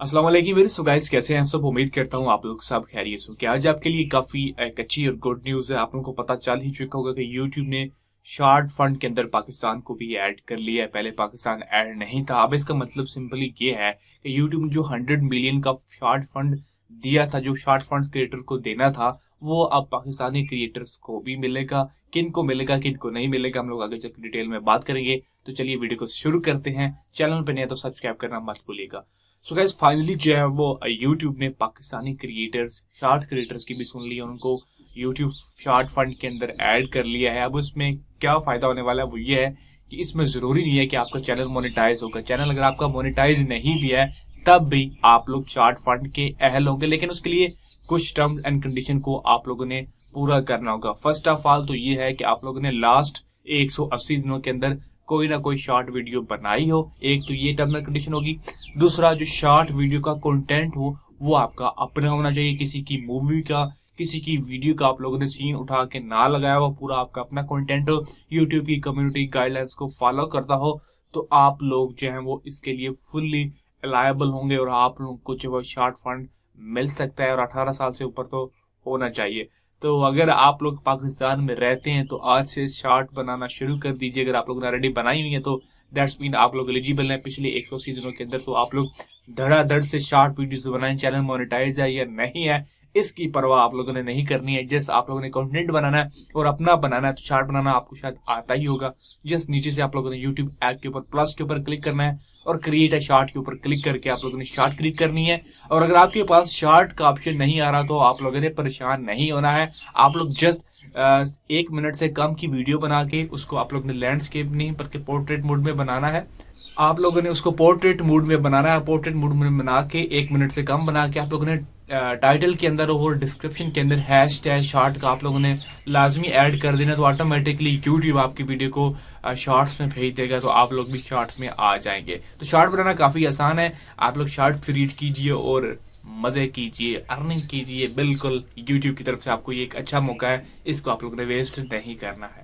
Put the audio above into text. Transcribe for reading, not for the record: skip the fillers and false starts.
अस्सलाम वालेकुम मेरे। सो गाइस, कैसे हैं आप सब? उम्मीद करता हूँ आप लोग सब खैरियत हो। क्या आज आपके लिए काफी एक अच्छी और गुड न्यूज है। आप लोगों को पता चल ही चुका होगा कि यूट्यूब ने शॉर्ट फंड के अंदर पाकिस्तान को भी ऐड कर लिया है। पहले पाकिस्तान ऐड नहीं था। अब इसका मतलब सिंपली ये है कि यूट्यूब ने जो 100 मिलियन का शॉर्ट फंड दिया था, जो शॉर्ट फंड क्रिएटर को देना था, वो अब पाकिस्तानी क्रिएटर्स को भी मिलेगा। किन को मिलेगा, किन को नहीं मिलेगा, हम लोग आगे चलकर डिटेल में बात करेंगे। तो चलिए वीडियो को शुरू करते हैं। चैनल पर नए तो सब्सक्राइब करना मत भूलिएगा। सो गाइस, फाइनली जो है वो यूट्यूब ने पाकिस्तानी क्रिएटर्स, शॉर्ट क्रिएटर्स की भी सुन ली, उनको यूट्यूब शॉर्ट फंड के अंदर ऐड कर लिया है। अब उसमें क्या फायदा होने वाला है वो ये है कि इसमें जरूरी नहीं है कि आपका चैनल मोनेटाइज होगा। चैनल अगर आपका मोनेटाइज नहीं भी है तब भी आप लोग शॉर्ट फंड के अहल होंगे, लेकिन उसके लिए कुछ टर्म्स एंड कंडीशन को आप लोगों ने पूरा करना होगा। फर्स्ट ऑफ ऑल तो ये है कि आप लोगों ने लास्ट 180 दिनों के अंदर कोई ना कोई शॉर्ट वीडियो बनाई हो। एक तो ये टर्म एंड कंडीशन होगी। दूसरा, जो शॉर्ट वीडियो का कंटेंट हो वो आपका अपना होना चाहिए। किसी की मूवी का, किसी की वीडियो का आप लोगों ने सीन उठा के ना लगाया हो, पूरा आपका अपना कंटेंट हो, यूट्यूब की कम्युनिटी गाइडलाइंस को फॉलो करता हो, तो आप लोग जो है वो इसके लिए फुल्ली एलायबल होंगे और आप लोगों को जो है शॉर्ट फंड मिल सकता है। और 18 साल से ऊपर तो होना चाहिए। तो अगर आप लोग पाकिस्तान में रहते हैं तो आज से शॉर्ट बनाना शुरू कर दीजिए। अगर आप लोगों ने ऑलरेडी बनाई हुई है तो दैट्स मीन आप लोग एलिजिबल हैं पिछले 180 दिनों के अंदर। तो आप लोग धड़ाधड़ से शॉर्ट वीडियोस बनाएं। चैनल मोनेटाइज है या नहीं है इसकी परवाह आप लोगों ने नहीं करनी है। जस्ट आप लोगों ने कंटेंट बनाना है और अपना बनाना है। तो शॉर्ट बनाना आपको शायद आता ही होगा। जस्ट नीचे से आप लोगों ने यूट्यूब ऐप के ऊपर प्लस के ऊपर क्लिक करना है और क्रिएट अ शॉर्ट के ऊपर क्लिक करके आप लोगों ने शॉर्ट क्रिएट करनी है। और अगर आपके पास शॉर्ट का ऑप्शन नहीं आ रहा तो आप लोगों ने परेशान नहीं होना है। आप लोग जस्ट 1 मिनट से कम की वीडियो बना के उसको आप लोगों ने लैंडस्केप नहीं बल्कि पोर्ट्रेट मोड में बनाना है। आप लोगों ने उसको पोर्ट्रेट मोड में बनाना है। पोर्ट्रेट मोड में बना के 1 मिनट से कम बना के आप लोगों ने टाइटल के अंदर और डिस्क्रिप्शन के अंदर हैश टैग शॉर्ट का आप लोगों ने लाजमी ऐड कर देना। तो ऑटोमेटिकली यूट्यूब आपकी वीडियो को शॉर्ट्स में भेज देगा, तो आप लोग भी शॉर्ट्स में आ जाएंगे। तो शॉर्ट बनाना काफी आसान है। आप लोग शॉर्ट क्रिएट कीजिए और मजे कीजिए, अर्निंग कीजिए। बिल्कुल यूट्यूब की तरफ से आपको ये एक अच्छा मौका है, इसको आप लोगों ने वेस्ट नहीं करना है।